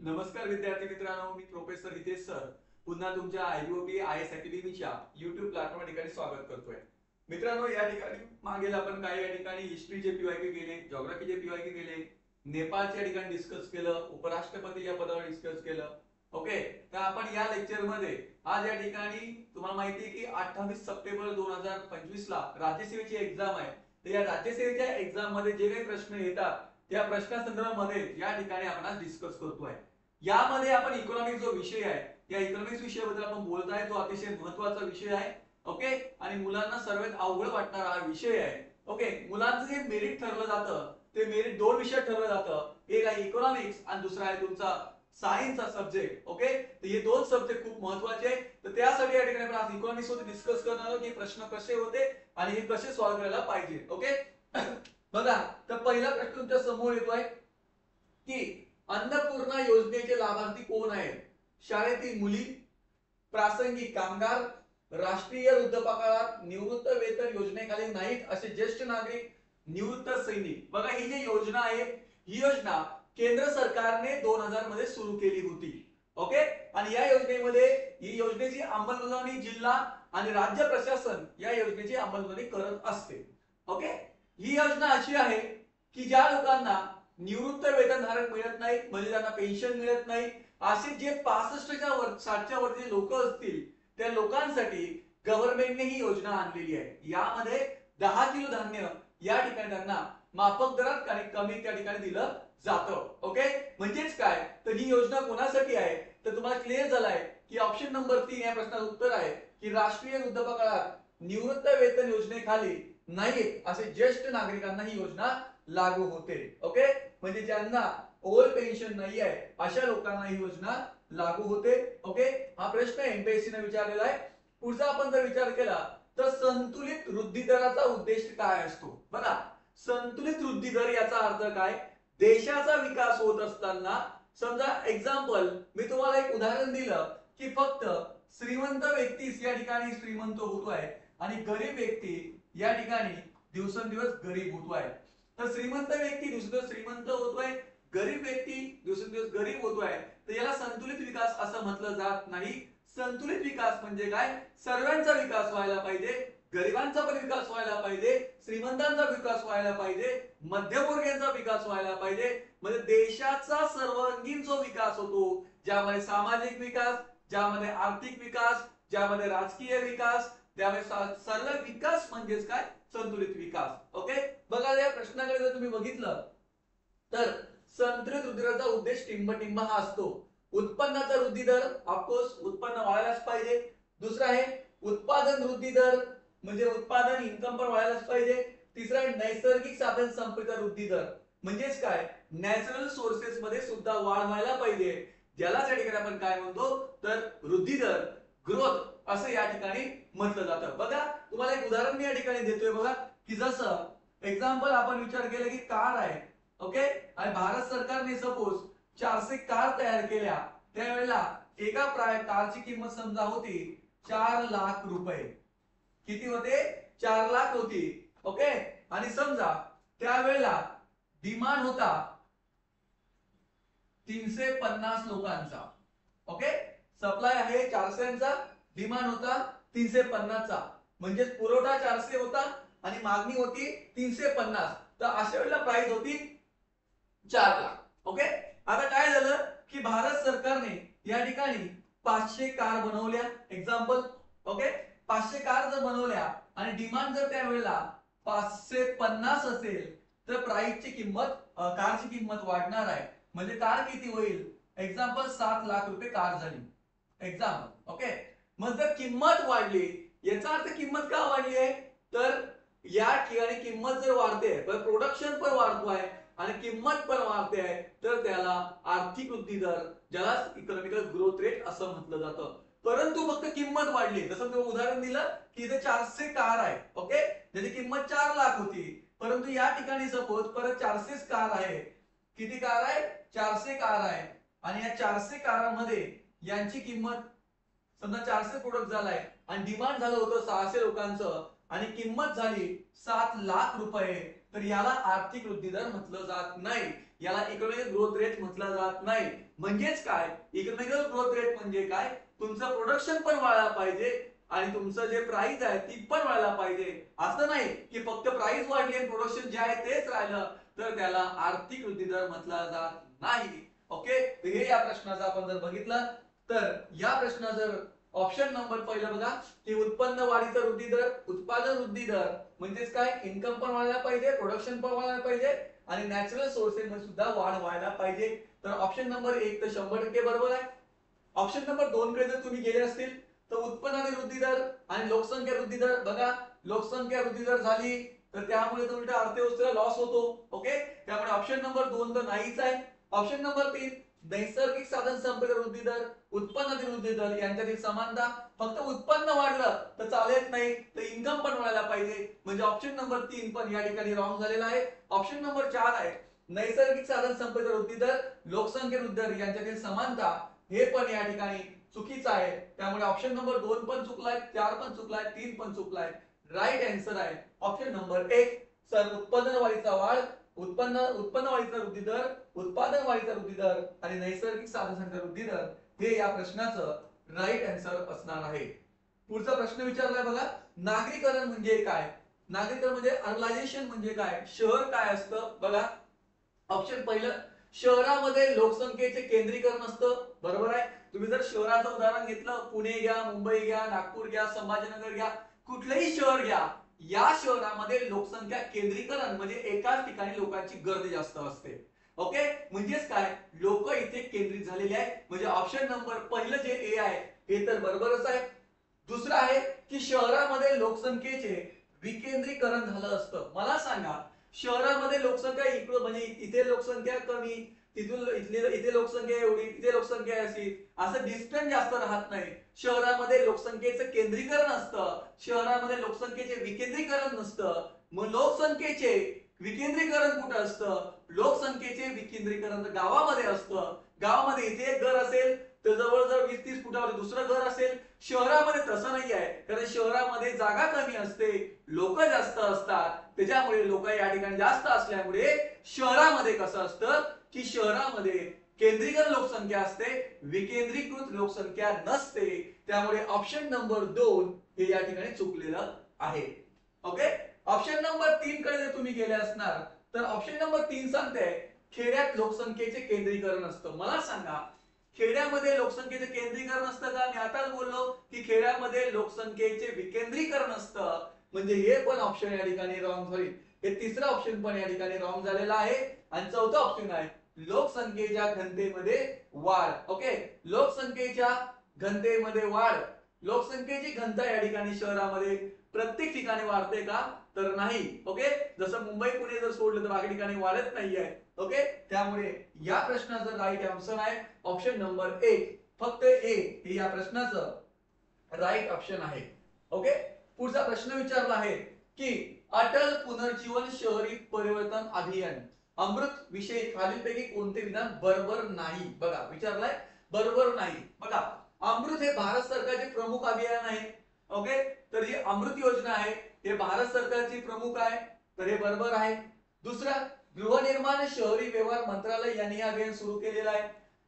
नमस्कार विद्यार्थी मित्रांनो, मी प्रोफेसर हितेश सर पुन्हा तुमच्या आयओबी आयएस अकॅडमीच्या YouTube प्लॅटफॉर्म ठिकाणी स्वागत करतोय. मित्रांनो, या ठिकाणी मागेल आपण काही या ठिकाणी हिस्ट्रीचे पीवायक्यू केले, जिओग्राफीचे पीवायक्यू केले, नेपाळच्या ठिकाणी डिस्कस केलं, उपराष्ट्रपती या पदावर डिस्कस केलं. ओके, तर आपण या लेक्चर मध्ये आज या ठिकाणी तुम्हाला माहिती आहे की 28 सप्टेंबर 2025 ला राज्यसेवेची एक्झाम आहे. तर या राज्यसेवेच्या एक्झाम मध्ये जे काही प्रश्न येतात त्या प्रश्नासंदर्भामध्ये या ठिकाणी आपण आज डिस्कस करतोय. यामध्ये आपण इकॉनॉमिक्स जो विषय आहे या इकॉनॉमिक्स विषयाबद्दल आपण बोलताय, तो अतिशय महत्त्वाचा विषय आहे. ओके, आणि मुलांना सर्वात अवघड वाटणारा हा विषय आहे. ओके, मुलांचं जे मेरिट ठरलं जातं ते मेरिट दोन विषयात ठरलं जातं. एक आहे इकॉनॉमिक्स आणि दुसरा आहे तुमचा सायन्सचा सब्जेक्ट. ओके, तर हे दोन सब्जेक्ट खूप महत्त्वाचे आहेत. तर त्यासाठी या ठिकाणी आपण आज इकॉनॉमिक्स वर डिस्कस करणार आहोत की प्रश्न कसे होते आणि हे कसे सॉल्व्ह करायला पाहिजे. ओके, बघा, तर पहिला प्रश्न तुमच्या समोर येतोय की अन्नपूर्णा योजनेचे लाभार्थी कोण आहेत? शाळेतील मुली, प्रासंगिक कामगार, राष्ट्रीय वृद्धापकाळात निवृत्त वेतन योजनेखाली नाहीत असे ज्येष्ठ नागरिक, निवृत्त सैनिक. बघा, ही जी योजना आहे ही योजना केंद्र सरकारने 2000 मध्ये सुरू केली होती. ओके, आणि या योजनेमध्ये ही योजनेची अंमलबजावणी जिल्हा आणि राज्य प्रशासन या योजनेची अंमलबजावणी करत असते. ओके, ही योजना अशी आहे की ज्या लोकांना निवृत्त वेतनधारक मिळत नाही, म्हणजे त्यांना पेन्शन मिळत नाही, असे जे 65च्या वर 60च्या वरचे लोक असतील त्या लोकांसाठी गव्हर्नमेंटने ही योजना आणलेली आहे. यामध्ये 10 किलो धान्य या ठिकाणी त्यांना माफक दरात आणि कमी त्या ठिकाणी दिलं जातं. ओके, म्हणजेच काय, तर ही योजना कोणासाठी आहे तर तुम्हाला क्लिअर झालाय की ऑप्शन नंबर 3 या प्रश्नाचं उत्तर आहे की राष्ट्रीय वृद्धापकाळात निवृत्त वेतन योजनेखाली नाहीत असे ज्येष्ठ नागरिकांना ही योजना लागू होते. ओके, म्हणजे ज्यांना ओल्ड पेन्शन नाही आहे अशा लोकांना ही योजना लागू होते. ओके, हा प्रश्न एमपीएससी ने विचारलेला आहे. पुढचा आपण जर विचार केला तर संतुलित वृद्धी दराचा उद्देश काय असतो? बघा, संतुलित वृद्धी दर याचा अर्थ काय? देशाचा विकास होत असताना, समजा एक्झाम्पल मी तुम्हाला एक उदाहरण दिलं की फक्त श्रीमंत व्यक्तीच या ठिकाणी श्रीमंत होतोय आणि गरीब व्यक्ती या ठिकाणी दिवसेंदिवस गरीब होतोय. तर श्रीमंत व्यक्ती दिवसेंदिवस श्रीमंत होतोय, गरीब व्यक्ती दिवसेंदिवस गरीब होतोय, तर याला संतुलित विकास असं म्हटलं जात नाही. संतुलित विकास म्हणजे काय? सर्वांचा विकास व्हायला पाहिजे, गरिबांचा पण विकास व्हायला पाहिजे, श्रीमंतांचा विकास व्हायला पाहिजे, मध्यमवर्गीयांचा विकास व्हायला पाहिजे. म्हणजे देशाचा सर्वांगीण जो विकास होतो, ज्यामध्ये सामाजिक विकास, ज्यामध्ये आर्थिक विकास, ज्यामध्ये राजकीय विकास, त्यामुळे सर्व विकास म्हणजेच काय? संतुलित विकास. ओके, बघा, या प्रश्नाकडे जर तुम्ही बघितलं तर संतुलित वृद्धी दराचा उद्देश टिंब हा असतो. उत्पन्नाचा वृद्धी दर, ऑफकोर्स उत्पन्न वाढायलाच पाहिजे. दुसरा आहे उत्पादन वृद्धी दर, म्हणजे उत्पादन इन्कम पण वाढायलाच पाहिजे. तिसरा आहे नैसर्गिक साधन संपत्तीचा वृद्धी दर, म्हणजेच काय? नॅचरल सोर्सेस मध्ये सुद्धा वाढ व्हायला पाहिजे, ज्याला या ठिकाणी आपण काय म्हणतो तर वृद्धी दर, ग्रोथ असं या ठिकाणी म्हटलं जातं. बघा, तुम्हाला एक उदाहरण मी या ठिकाणी देतोय. बघा, की जसं एक्झाम्पल आपण विचार केला की कार आहे. ओके, आणि भारत सरकारने सपोज 400 कार तयार केल्या, त्यावेळेला एका कारची किंमत समजा होती 4 लाख रुपये. किती होते? 4 लाख होती. ओके, आणि समजा त्यावेळेला डिमांड होता 350 लोकांचा. ओके, सप्लाय आहे 400 चा, डिमांड होता 350 चा, म्हणजे पुरवठा 400 होता आणि मागणी होती 350. तर अशा वेळेला प्राइस होती 4 लाख. ओके, आता काय झालं की भारत सरकारने या ठिकाणी 500 कार बनवल्या. एक्झाम्पल, ओके, 500 कार जर बनवल्या आणि डिमांड जर त्यावेळेला 550 असेल तर प्राइसची किंमत, कारची किंमत वाढणार आहे. म्हणजे कार किती होईल? एक्झाम्पल 7 लाख रुपये कार झाली. एक्झाम्पल. ओके, मग जर किंमत वाढली याचा अर्थ किंमत का वाढली आहे तर या ठिकाणी किंमत जर वाढते तर प्रोडक्शन पण वाढतोय आणि किंमत पण वाढते आहे, तर त्याला आर्थिक वृद्धी दर, ज्याला इकॉनॉमिकल ग्रोथ रेट असं म्हटलं जातं. परंतु फक्त किंमत वाढली, जसं तुम्ही उदाहरण दिलं की इथे 400 कार आहे. ओके, त्याची किंमत 4 लाख होती, परंतु या ठिकाणी सपोज परत 400 कार आहे. किती कार आहे? 400 कार आहे. आणि या 400 कारांमध्ये यांची किंमत समजा 400 प्रोडक्ट झालाय आणि डिमांड झालं होतं 600 लोकांचं आणि किंमत झाली 7 लाख रुपये, तर याला आर्थिक वृद्धी दर म्हटलं जात नाही. याला इकॉनॉमिक ग्रोथ रेट म्हटलं जात नाही. म्हणजेच काय, इकॉनॉमिक ग्रोथ रेट म्हणजे काय, तुमचं प्रोडक्शन पण वाढायला पाहिजे आणि तुमचं जे प्राइस आहे ती पण वाढायला पाहिजे. असं नाही की फक्त प्राइस वाढली आणि प्रोडक्शन जे आहे तेच राहिलं तर त्याला आर्थिक वृद्धी दर म्हटला जात नाही. ओके, तर हे या प्रश्नाचं आपण जर बघितलं तर या प्रश्नात जर ऑप्शन नंबर पहिला बघा की उत्पन्न वाढीचा वृद्धी दर, उत्पादन वृद्धी दर म्हणजेच काय, इन्कम पण वाढायला पाहिजे, प्रोडक्शन पण वाढायला पाहिजे आणि नॅचरल सोर्सेस मध्ये सुद्धा वाढ व्हायला पाहिजे. तर ऑप्शन नंबर 1 तर 100% बरोबर आहे. ऑप्शन नंबर 2 कडे जर तुम्ही गेले असतील तर उत्पन्न आणि वृद्धी दर आणि लोकसंख्या वृद्धी दर बघा, लोकसंख्या वृद्धी दर झाली तर त्यामुळे तर उलटा अर्थव्यवस्थेला लॉस होतो. ओके, त्यामुळे ऑप्शन नंबर 2 तर नाहीच आहे. ऑप्शन नंबर 3 नैसर्गिक साधन संपत्ती वृद्धी दर, उत्पन्न वृद्धी दर यांच्यातील समानता. फक्त उत्पन्न वाढलं तर चालत नाही, तर इन्कम पण वाढायला पाहिजे. म्हणजे ऑप्शन नंबर 3 पण या ठिकाणी रॉंग झालेला आहे. ऑप्शन नंबर 4 आहे नैसर्गिक साधन संपत्ती वृद्धी दर, लोकसंख्या वृद्धी दर यांच्यातील समानता, हे पण या ठिकाणी चुकीचं आहे. त्यामुळे ऑप्शन नंबर 2 पण चुकलाय, 4 पण चुकलाय, 3 पण चुकलाय. राईट आन्सर आहे ऑप्शन नंबर 1. सर उत्पन्न वाढीचा वाढ, उत्पन्न वाढीचा वृद्धी दर, उत्पादन वाढीचा वृद्धी दर आणि नैसर्गिक साधन संपत्ती वृद्धी दर हे या प्रश्नाचं राईट आन्सर असणार आहे. पुढचा प्रश्न विचारलाय बघा, नागरीकरण म्हणजे काय? नागरीकरण म्हणजे अर्बनायझेशन म्हणजे काय? शहर काय असतं? बघा, ऑप्शन पहिलं शहरामध्ये लोकसंख्येचे केंद्रीकरण असतं. बरोबर आहे. तुम्ही जर शहराचं उदाहरण घेतलं, पुणे घ्या, मुंबई घ्या, नागपूर घ्या, संभाजीनगर घ्या, कुठलंही शहर घ्या, या शहरामध्ये लोकसंख्या केंद्रीकरण म्हणजे एकाच ठिकाणी लोकांची गर्दी जास्त असते. ओके, म्हणजेच काय, लोक इथे केंद्रित झालेले आहे. म्हणजे ऑप्शन नंबर पहिलं जे ए आहे हे तर बरोबरच आहे. दुसरं आहे की शहरामध्ये लोकसंख्येचे विकेंद्रीकरण झालं असतं. मला सांगा, शहरामध्ये लोकसंख्या इकडं म्हणजे इथे लोकसंख्या कमी, तिथून इथे लोकसंख्या एवढी, इथे लोकसंख्या अशी, असं डिस्टन्स जास्त राहत नाही. शहरामध्ये लोकसंख्येचं केंद्रीकरण असतं, शहरामध्ये लोकसंख्येचे विकेंद्रीकरण नसतं. मग लोकसंख्येचे विकेंद्रीकरण कुठं असतं? लोकसंख्येचे विकेंद्रीकरण गावामध्ये असतं. गावामध्ये इथे एक घर असेल तर जवळजवळ 20-30 फुटावर दुसरं घर असेल. शहरामध्ये तसं नाही आहे, कारण शहरामध्ये जागा कमी असते, लोक जास्त असतात. त्याच्यामुळे लोक या ठिकाणी जास्त असल्यामुळे शहरामध्ये कसं असतं की शहरामध्ये केंद्रीकृत लोकसंख्या असते, विकेंद्रीकृत लोकसंख्या नसते. त्यामुळे ऑप्शन नंबर 2 हे या ठिकाणी चुकलेलं आहे. ओके, ऑप्शन नंबर 3 कडे जर तुम्ही गेले असणार तर ऑप्शन नंबर 3 सांगते खेड्यात लोकसंख्येचे केंद्रीकरण असतं. मला सांगा, खेड्यामध्ये लोकसंख्येचे केंद्रीकरण असतं का? मी आताच बोललो की खेड्यामध्ये लोकसंख्येचे विकेंद्रीकरण असतं. म्हणजे हे पण ऑप्शन या ठिकाणी रॉंग झाले. हे तिसरा ऑप्शन पण या ठिकाणी रॉंग झालेला आहे. आणि चौथा ऑप्शन आहे लोकसंख्येच्या घनतेमध्ये वाढ. ओके, लोकसंख्येच्या घनतेमध्ये वाढ. लोकसंख्येची घनता या ठिकाणी शहरामध्ये प्रत्येक ठिकाणी वाढते का? तर नाही. ओके, जसं मुंबई पुणे जर सोडलं तर बाकी ठिकाणी वाढत नाहीये. ओके, त्यामुळे या प्रश्नाचं राईट आन्सर आहे ऑप्शन नंबर 1. फक्त ए हे या प्रश्नाचं राईट ऑप्शन आहे. ओके, पुढचा प्रश्न विचारला आहे की अटल पुनर्जीवन शहरी परिवर्तन अभियान अमृत विषयी खालीलपैकी कोणते विधान बरोबर नाही? बघा, विचारलाय बरोबर नाही. बघा, अमृत हे भारत सरकारचे प्रमुख अभियान आहे. ओके, तर ही अमृत योजना आहे हे भारत सरकारची प्रमुख आहे, तर हे बरोबर आहे. दुसरा, गृहनिर्माण शहरी व्यवहार मंत्रालय यांनी हे अभियान सुरू केलेलं आहे,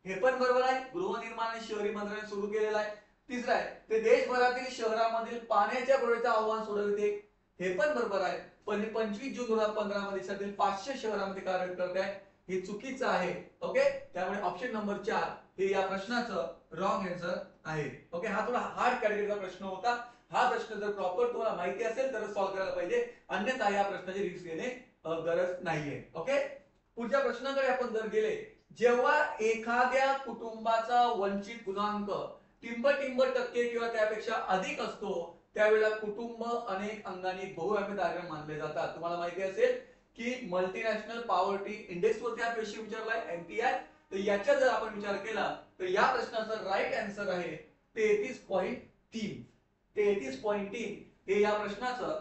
हे पण बरोबर आहे. गृहनिर्माण आणि शहरी मंत्रालय सुरू केलेलं आहे. तिसरा आहे ते देशभरातील शहरांमधील पाण्याच्या पुरवठ्याचे आव्हान सोडवते, हे पण बरोबर आहे. पण 25 जून 2015 मध्ये देशातील 500 शहरांमध्ये कार्य करत आहे, हे चुकीचं आहे. ओके, त्यामुळे ऑप्शन नंबर 4 हे या प्रश्नाचं रॉंग आन्सर आहे. ओके, हा थोडा हार्ड कॅटेगरीचा प्रश्न होता. हा प्रश्न जर प्रॉपर तुम्हाला माहिती असेल तर सॉल्व्ह करायला पाहिजे, अन्यथा या प्रश्नाची रिस्क घेणे गरज नाहीये. ओके, पुढच्या प्रश्नाकडे आपण जर गेले, जेव्हा एखाद्या कुटुंबाचा वंचित गुणांक टिंब टक्के किंवा त्यापेक्षा अधिक असतो त्यावेळेला कुटुंब अनेक अंगाने बहुआयामी दारिद्र्य मानले जातात. तुम्हाला माहिती असेल की मल्टीनॅशनल पॉवर्टी इंडेक्स वरती हा क्वेश्चन विचारलाय, एमपीआय. तर याचा जर आपण विचार केला तर या प्रश्नाचा राईट आन्सर आहे 33.3. 33.3 हे या प्रश्नाचं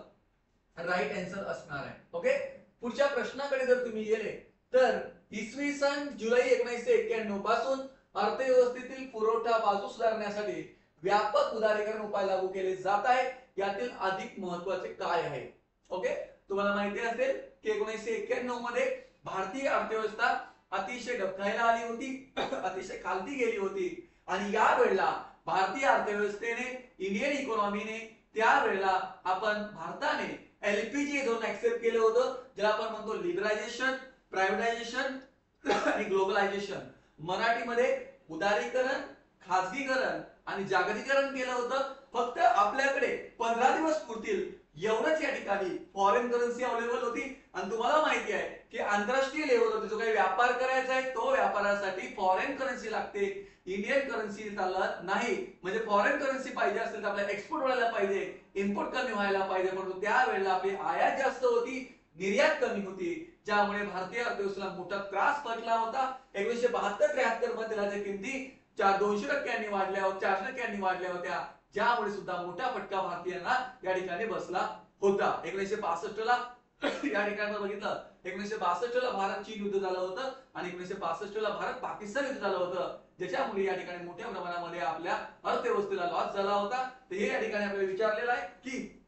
राईट आन्सर असणार आहे. ओके, पुढच्या प्रश्नाकडे जर तुम्ही गेले तर इसवी सन जुलै 1991 पासून अर्थव्यवस्थेतील पुरवठा बाजू सुधारण्यासाठी व्यापक उदारीकरण उपाय लागू केले जात आहेत. यातील अधिक महत्त्वाचे काय आहे? ओके, तुम्हाला माहिती असेल की 1991 मध्ये भारतीय अर्थव्यवस्था अतिशय डबघाईला आली होती अतिशय खालती गेली होती आणि या वेळेला भारतीय अर्थव्यवस्थेने इंडियन इकॉनॉमीने त्यावेळेला आपण भारताने एलपीजी धोरण ऍक्सेप्ट केलं होतं, ज्याला आपण म्हणतो लिबरलायझेशन, प्रायव्हेटायझेशन आणि ग्लोबलायझेशन. मराठीमध्ये उदारीकरण, खासगीकरण आणि जागतिकीकरण केलं होतं. फक्त आपल्याकडे 15 दिवस पुरतील एवढंच या ठिकाणी फॉरेन करन्सी अवेलेबल होती आणि तुम्हाला माहिती आहे की आंतरराष्ट्रीय लेवलवर जो काही व्यापार करायचा आहे तो व्यापारासाठी फॉरेन करन्सी लागते, इंडियन करन्सी चालत नाही. म्हणजे फॉरेन करन्सी पाहिजे असेल तर आपल्याला एक्सपोर्ट व्हायला पाहिजे, इम्पोर्ट कमी व्हायला पाहिजे, परंतु त्यावेळेला आपली आयात जास्त होती, निर्यात कमी होती, ज्यामुळे भारतीय अर्थव्यवस्थेला मोठा त्रास पडला होता. 1972-73 मध्ये तेलाच्या किमती 200% वाढल्या होत्या, 400% वाढल्या होत्या, ज्यामुळे सुद्धा मोठा फटका भारतीयांना या ठिकाणी बसला होता. 1965 ला या ठिकाणी बघितलं, 1962 ला भारत चीन युद्ध झालं होतं आणि 1965 ला भारत पाकिस्तान युद्ध झालं होतं, ज्याच्यामुळे या ठिकाणी मोठ्या प्रमाणामध्ये आपल्या अर्थव्यवस्थेला लॉस झाला होता. तर हे या ठिकाणी आपल्याला विचारलेलं आहे की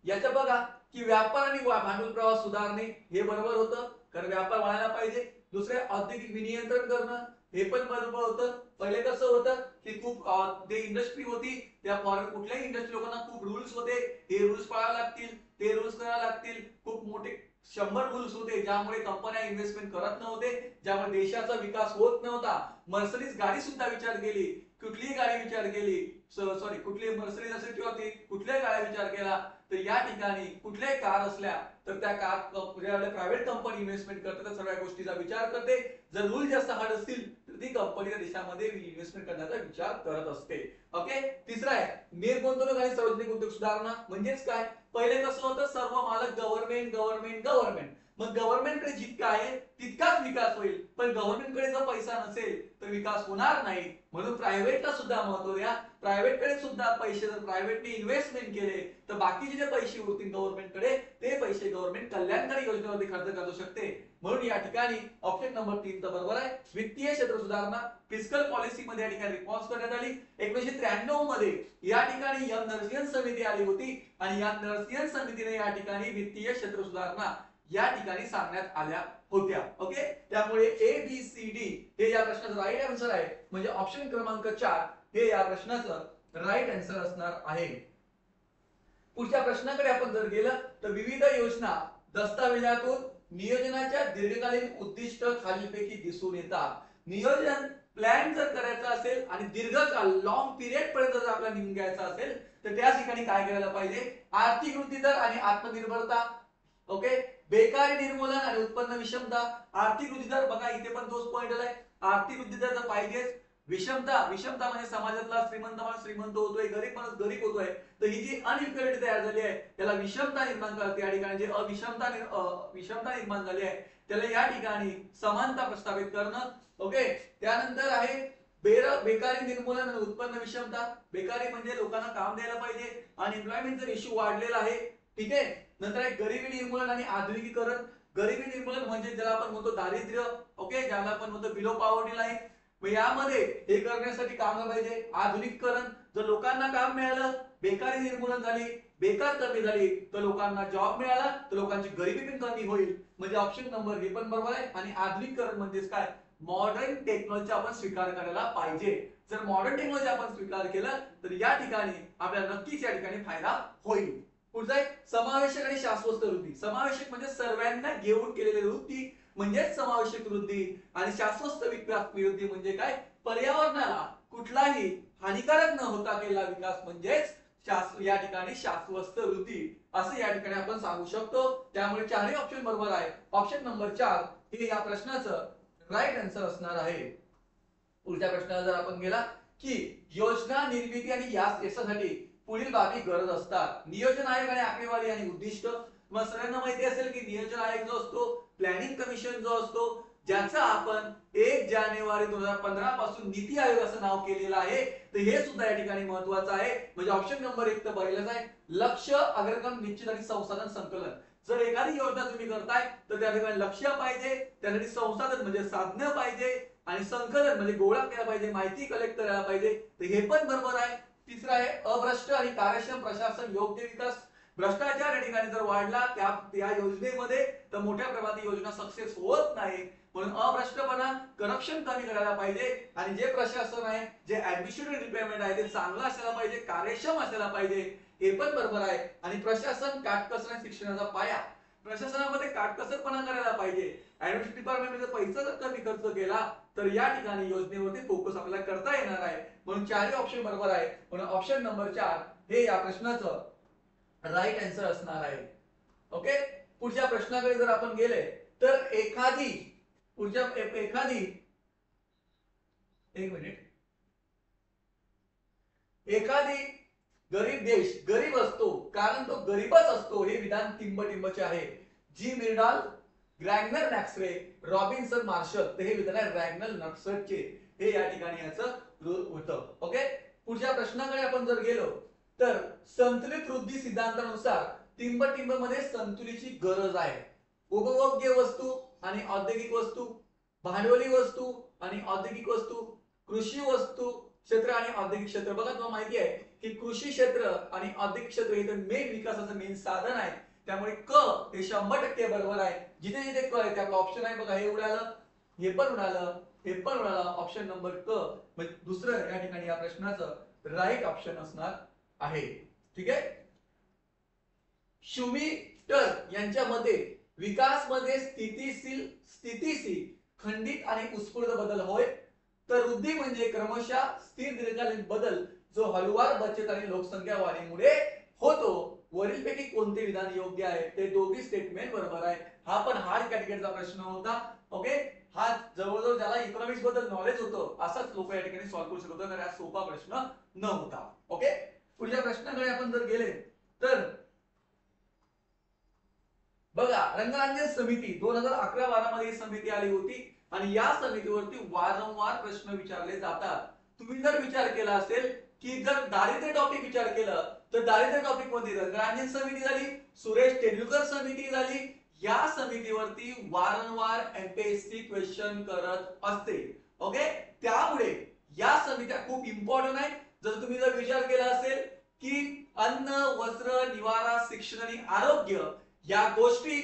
याचं बघा की व्यापार आणि भांडवल प्रवाह सुधारणे हे बरोबर होतं, कारण व्यापार वाढायला पाहिजे. दुसरे औद्योगिक विनियंत्रण करणं हे पण बरोबर होतं. पहिले कसं होतं की खूप ते इंडस्ट्री होती, त्या फॉरेन कुठल्याही इंडस्ट्री लोकांना खूप रूल्स होते, हे रूल्स पाळावे लागतील, ते रूल्स करावे लागतील. खूप मोठे 100 रूल्स होते, ज्यामुळे कंपन्या इन्व्हेस्टमेंट करत नव्हते, ज्यामुळे देशाचा विकास होत नव्हता. मर्सिडीज गाडी सुद्धा विचार केली, कुठलीही गाडी विचार केली, सॉरी कुठली मर्सिडीज असेल किंवा ती कुठल्याही गाड्या विचार केला तर या ठिकाणी कुठल्याही कार असल्या तर त्या कार प्रायव्हेट कंपनी इन्व्हेस्टमेंट करते, तर सगळ्या गोष्टीचा विचार करते. जर रूल जास्त हार्ड असतील तर ती कंपनी त्या देशामध्ये इन्व्हेस्टमेंट करण्याचा विचार करत असते. ओके. तिसरा आहे निर्गुंतवणूक आणि सार्वजनिक उद्योग सुधारणा. म्हणजेच काय, पहिले कसं होतं, सर्व मालक गव्हर्नमेंट गव्हर्नमेंट गव्हर्नमेंट, मग गव्हर्नमेंटकडे जितका आहे तितकाच विकास होईल, पण गव्हर्नमेंटकडे जर पैसा नसेल तर विकास होणार नाही. म्हणून प्रायव्हेटला सुद्धा महत्व द्या. प्रायव्हेटकडे सुद्धा पैसे जर प्रायव्हेटने इन्व्हेस्टमेंट केले तर बाकीचे जे पैसे उरतील गव्हर्नमेंटकडे ते पैसे गव्हर्नमेंट कल्याणकारी योजनेवरती खर्च करू शकते. म्हणून या ठिकाणी ऑप्शन नंबर 3 तर बरोबर आहे. वित्तीय क्षेत्र सुधारणा, फिस्कल पॉलिसी मध्ये या ठिकाणी रिस्पॉन्स करण्यात आली. 1993 मध्ये या ठिकाणी एम नरसिंहन समिती आली होती आणि या नरसिंहन समितीने या ठिकाणी वित्तीय क्षेत्र सुधारणा या ठिकाणी सांगण्यात आल्या होत्या. ओके. त्यामुळे ए बी सी डी हे या प्रश्नाचं राईट आन्सर आहे. म्हणजे ऑप्शन क्रमांक 4 हे या प्रश्नाचं राईट आन्सर असणार आहे. पुढच्या प्रश्नाकडे आपण जर गेलं तर विविध योजना दस्तावेजातून नियोजनाच्या दीर्घकालीन उद्दिष्ट खालीलपैकी दिसून येतात. नियोजन प्लॅन जर करायचा असेल आणि दीर्घकाल लॉंग पिरियड पर्यंत जर आपल्याला नियोजन घ्यायचं असेल तर त्या ठिकाणी काय करायला पाहिजे, आर्थिक वृद्धी दर आणि आत्मनिर्भरता. ओके. बेकारी निर्मूलन आणि उत्पन्न विषमता. आर्थिक वृद्धी दर बघा इथे पण तोच पॉइंट आलाय, आर्थिक वृद्धी दर तर पाहिजेच. विषमता, विषमता म्हणजे समाजातला श्रीमंत माणूस श्रीमंत होतोय, गरीब माणूस गरीब होतोय, तर ही जी अनइक्वालिटी तयार झाली आहे त्याला विषमता निर्माण करते. या ठिकाणी जे विषमता निर्माण झाली आहे त्याला या ठिकाणी समानता प्रस्थापित करणं. ओके. त्यानंतर आहे बेकारी निर्मूलन आणि उत्पन्न विषमता. बेकारी म्हणजे लोकांना काम द्यायला पाहिजे आणि एम्प्लॉयमेंटचा इश्यू वाढलेला आहे. ठीक आहे. नंतर आहे गरिबी निर्मूलन आणि आधुनिकीकरण. गरिबी निर्मूलन म्हणजे ज्याला आपण म्हणतो दारिद्र्य. ओके. ज्याला आपण म्हणतो बिलो पॉवर्टी लाईन. मग यामध्ये हे करण्यासाठी काम पाहिजे. आधुनिकीकरण, जर लोकांना काम मिळालं, बेकारी निर्मूलन झाली, बेकार कमी झाली, तर लोकांना जॉब मिळाला तर लोकांची गरिबी पण कमी होईल. म्हणजे ऑप्शन नंबर हे पण बरोबर आहे. आणि आधुनिकीकरण म्हणजेच काय, मॉडर्न टेक्नॉलॉजी आपण स्वीकार करायला पाहिजे. जर मॉडर्न टेक्नॉलॉजी आपण स्वीकार केलं तर या ठिकाणी आपल्याला नक्कीच या ठिकाणी फायदा होईल. पुढचा आहे समावेशक आणि शाश्वत वृद्धी. समावेशक म्हणजे सर्वांना घेऊन केलेली वृद्धी म्हणजेच समावेशक वृद्धी आणि शाश्वत वृद्धी म्हणजे काय, पर्यावरणाला कुठलाही हानिकारक न होता केलेला विकास म्हणजेच या ठिकाणी शाश्वत वृद्धी असं या ठिकाणी आपण सांगू शकतो. त्यामुळे चारही ऑप्शन बरोबर आहे. ऑप्शन नंबर 4 हे या प्रश्नाचं राईट आन्सर असणार आहे. पुढच्या प्रश्नाला जर आपण गेला की योजना निर्मिती आणि यासाठी पुढील बाबी गरज असतात. नियोजन आयोग आणि आकडेवारी आणि उद्दिष्ट. मग सगळ्यांना माहिती असेल की नियोजन आयोग जो असतो, प्लॅनिंग कमिशन जो असतो, ज्याचा आपण 1 जानेवारी 2015 पासून नीती आयोग असं नाव केलेलं आहे, तर हे सुद्धा या ठिकाणी महत्त्वाचं आहे. म्हणजे ऑप्शन नंबर 1 तर पहिलाच आहे. लक्ष्य, अग्रक्रम निश्चित आणि संसाधन संकलन. जर एखादी योजना तुम्ही करताय तर त्या ठिकाणी लक्ष्य पाहिजे, त्यासाठी संसाधन म्हणजे साधनं पाहिजे आणि संकलन म्हणजे गोळा केला पाहिजे, माहिती कलेक्ट करायला पाहिजे, तर हे पण बरोबर आहे. तिसरा आहे अभ्रष्ट आणि कार्यक्षम प्रशासन योग्य विकास. भ्रष्टाचार या ठिकाणी जर वाढला त्या योजनेमध्ये तर मोठ्या प्रमाणात योजना सक्सेस होत नाही. म्हणून अभ्रष्टपणा, करप्शन कमी करायला पाहिजे आणि जे प्रशासन आहे, जे ऍडमिनिस्ट्रेटिव्ह डिपार्टमेंट आहे ते चांगलं असायला पाहिजे, कार्यक्षम असायला पाहिजे, हे पण बरोबर आहे. आणि प्रशासन काटकसर शिक्षणाचा पाया, प्रशासनामध्ये काटकसरपणा करायला पाहिजे. ऍडमिनिस्ट्रेटिव्ह डिपार्टमेंटमध्ये पैसा जर कमी खर्च केला तर या ठिकाणी योजनेवरती फोकस आपल्याला करता येणार आहे. म्हणून चारही ऑप्शन बरोबर आहे. म्हणून ऑप्शन नंबर 4 हे या प्रश्नाचं राईट आन्सर असणार आहे. ओके, पुढच्या प्रश्नाकडे जर आपण गेले तर एखादी गरीब देश गरीब असतो कारण तो गरीबच असतो हे विधान टिंबटिंबचे आहे. जी मिर्डाल, ग्रॅग्नर नॅक्सरे, रॉबिन्सन मार्शल, तर हे विधान आहे रॅग्नल नक्सटचे. हे या ठिकाणी याचं होतं. ओके, पुढच्या प्रश्नाकडे आपण जर गेलो तर संतुलित वृद्धी सिद्धांतानुसार टिंबटिंब मध्ये संतुलीची गरज आहे. उपभोग्य वस्तू आणि औद्योगिक वस्तू, भांडवली वस्तू आणि औद्योगिक वस्तू, कृषी वस्तू क्षेत्र आणि औद्योगिक क्षेत्र. बघा तुम्हाला माहिती आहे की कृषी क्षेत्र आणि औद्योगिक क्षेत्र हे तर मेन विकासाचं मेन साधन आहे. त्यामुळे क हे 100% बरोबर आहे. जिथे जिथे क आहे त्याला ऑप्शन आहे. बघा हे उडालं, हे पण उडालं, हे पण उडालं. ऑप्शन नंबर क म्हणजे दुसरं या ठिकाणी या प्रश्नाचं राईट ऑप्शन असणार आहे. ठीक आहे. शुमिटर यांच्या मते विकास मध्ये स्थितीशील, खंडित आणि उत्स्फूर्त बदल होय, तर वृद्धी म्हणजे क्रमशः स्थिर दीर्घकालीन बदल जो हळूवार बचत आणि लोकसंख्या वाढीमुळे होतो. वरीलपैकी कोणते विधान योग्य आहे? ते दोघी स्टेटमेंट बरोबर आहे. हा पण हार्ड कॅटेगरीचा प्रश्न होता. ओके, हा जवळजवळ ज्याला इकॉनॉमिक्स बद्दल नॉलेज होतं असाच लोक या ठिकाणी सॉल्व्ह करू शकत होते, हा सोपा प्रश्न नव्हता. ओके, पुढच्या प्रश्नाकडे आपण जर गेले तर बघा रंगरांजन समिती 2011-12 मध्ये ही समिती आली होती आणि या समितीवरती वारंवार प्रश्न विचारले जातात. तुम्ही जर विचार केला असेल की जर दारिद्र्य टॉपिक विचार केलं तर दारिद्र्य टॉपिक मध्ये रंगरांजन समिती झाली, सुरेश तेंडुलकर समिती झाली. या समितीवरती वारंवार एमपीएससी क्वेश्चन करत असते. ओके, त्यामुळे या समित्या खूप इम्पॉर्टंट आहेत. जर तुम्ही जर विचार केला असेल की अन्न, वस्त्र, निवारा, शिक्षण आणि आरोग्य या गोष्टी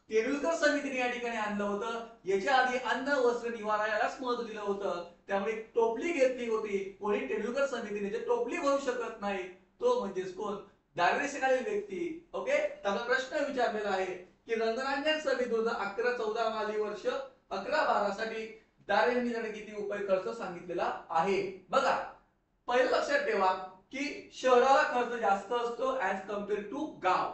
तेंडुलकर समितीने या ठिकाणी आणलं होतं. याच्या आधी अन्न, वस्त्र, निवारा यालाच महत्व दिलं होतं. त्यामुळे टोपली घेतली होती. कोणी तेंडुलकर समितीने जे टोपली भरू शकत नाही तो म्हणजेच कोण? दारिद्र्यरेषेखालील व्यक्ती. ओके, त्याला प्रश्न विचारलेला आहे की रंगरांजन समिती 2011-14 माली वर्ष 11-12 साठी दारिद्र्य किती रुपये खर्च सांगितलेला आहे. बघा, पहिलं लक्षात ठेवा की शहराला खर्च जास्त असतो ऍज कम्पेअर टू गाव.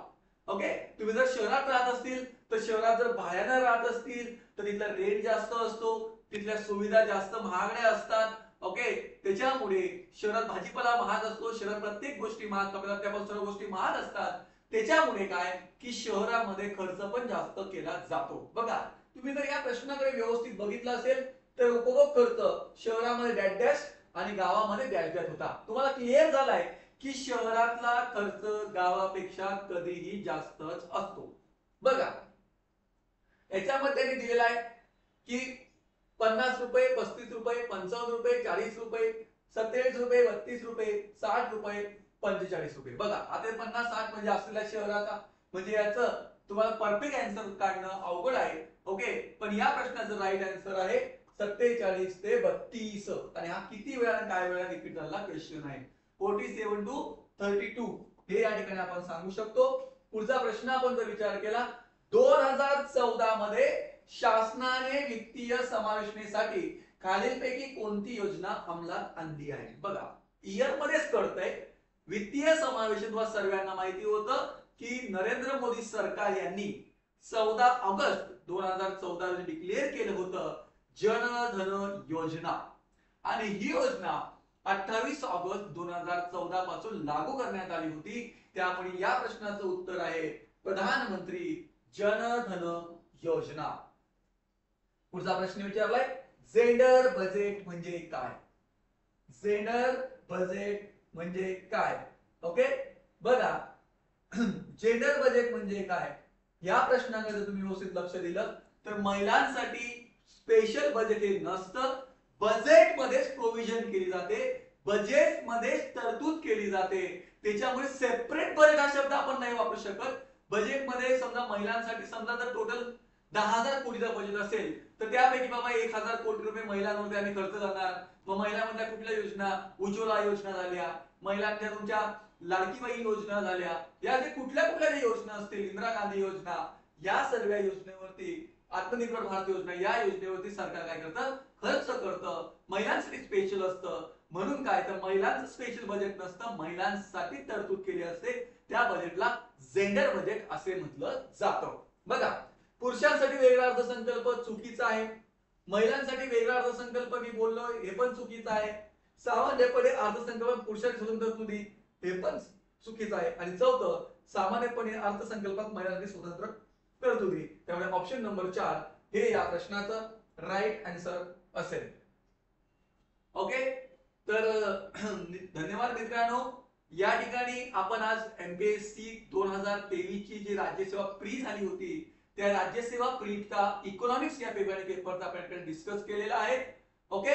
ओके, तुम्ही जर शहरात राहत असतील तर शहरात जर भाड्यानं राहत असतील तर तिथला रेट जास्त असतो, तिथल्या सुविधा जास्त महागड्या असतात. ओके, त्याच्यामुळे शहरात भाजीपाला महाग असतो, शहरात प्रत्येक गोष्टी महाग, त्यापासून सर्व गोष्टी महाग असतात. त्याच्यामुळे काय की शहरामध्ये खर्च पण जास्त केला जातो. बघा, तुम्ही जर या प्रश्नाकडे व्यवस्थित बघितलं असेल तर उपभोग खर्च शहरामध्ये डॅश डॅश आणि गावामध्ये डॅश डॅश होता. तुम्हाला क्लिअर झालाय की शहरातला खर्च गावापेक्षा कधीही जास्तच असतो. बघा, याच्यामध्ये त्यांनी दिलेला आहे की 50 रुपये, 35 रुपये, 55 रुपये, 40 रुपये, 27 रुपये, 32 रुपये, 60 रुपये, 45 रुपये. बघा, आता 50-60 म्हणजे असलेल्या शहराचा म्हणजे याचं तुम्हाला परफेक्ट आन्सर काढणं अवघड आहे. ओके, पण या प्रश्नाचं राईट आन्सर आहे 47 ते 32. आणि हा किती वेळा काय वेळा रिपीट झालेला क्वेश्चन आहे. 47 to 32 हे या ठिकाणी आपण सांगू शकतो. पुढचा प्रश्न आपण जर विचार केला 2014 मध्ये शासनाने वित्तीय समावेशनासाठी खालीलपैकी कोणती योजना अंमलात आणली आहे. बघा, इयर मध्येच कळतंय. वित्तीय समावेशन तुम्हाला सर्वांना माहिती होतं की नरेंद्र मोदी सरकार यांनी 14 ऑगस्ट 2014 रोजी डिक्लेअर केलं होतं जन धन योजना आणि ही योजना 28 ऑगस्ट 2014 पासून लागू करण्यात आली होती. त्यामुळे या प्रश्नाचं उत्तर आहे प्रधानमंत्री जन धन योजना. पुढचा प्रश्न विचारलाय जेंडर बजेट म्हणजे काय? जेंडर बजेट म्हणजे काय? ओके, बघा जेंडर बजेट म्हणजे काय या प्रश्नाकडे जर तुम्ही व्यवस्थित लक्ष दिलं तर महिलांसाठी स्पेशल बजेट हे नसतं. बजेट मध्येच प्रोव्हिजन केली जाते, बजेट मध्येच तरतूद केली जाते. त्याच्यामुळे सेपरेट बजेट हा शब्द आपण नाही वापरू शकत. बजेट मध्ये समजा महिलांसाठी समजा जर टोटल 10,000 कोटीचा बजेट असेल तर त्यापैकी बाबा 1,000 कोटी रुपये महिलांवरती आम्ही खर्च करणार. मग महिलांमधल्या कुठल्या योजना, उज्ज्वला योजना झाल्या, महिलांच्या तुमच्या लाडकी बहीण योजना झाल्या, या जे कुठल्या कुठल्या योजना असतील, इंदिरा गांधी योजना, या सर्व योजनेवरती, आत्मनिर्भर भारत योजना, या योजनेवरती सरकार काय करतं, खर्च करतं. महिलांसाठी स्पेशल असतं. म्हणून काय तर महिलांचं स्पेशल बजेट नसतं, महिलांसाठी तरतूद केली असते. त्या बजेटला जेंडर बजेट असे म्हटलं जातं. बघा, पुरुषांसाठी वेगळा अर्थसंकल्प चुकीचा आहे, महिलांसाठी वेगळा अर्थसंकल्प मी बोललो हे पण चुकीचं आहे, सामान्यपणे अर्थसंकल्प पुरुषांसाठी स्वतंत्र तरतुदी हे पण चुकीचं आहे, आणि चौथं, सामान्यपणे अर्थसंकल्पात महिलांसाठी स्वतंत्र तरतुदी. त्यामुळे ऑप्शन नंबर 4 हे या प्रश्नाचं राईट आन्सर असेल. ओके, तर धन्यवाद मित्रांनो. या ठिकाणी आपण आज एमपीएससी 2023 ची जी राज्यसेवा प्री झाली होती त्या राज्यसेवा प्रीचा इकॉनॉमिक्स या पेपरचा आपण डिस्कस केलेला आहे. ओके,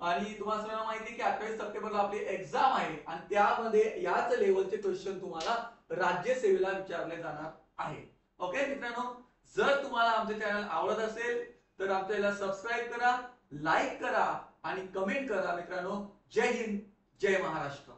आणि तुम्हाला सर्वांना माहिती आहे की 28 सप्टेंबरला आपली एक्झाम आहे आणि त्यामध्ये याच लेवलचे क्वेश्चन तुम्हाला राज्यसेवेला विचारले जाणार आहे. ओके मित्रांनो, जर तुम्हाला आमचे चॅनल आवडत असेल तर आमच्याला सबस्क्राईब करा, लाईक करा आणि कमेंट करा मित्रांनो. जय हिंद, जय महाराष्ट्र.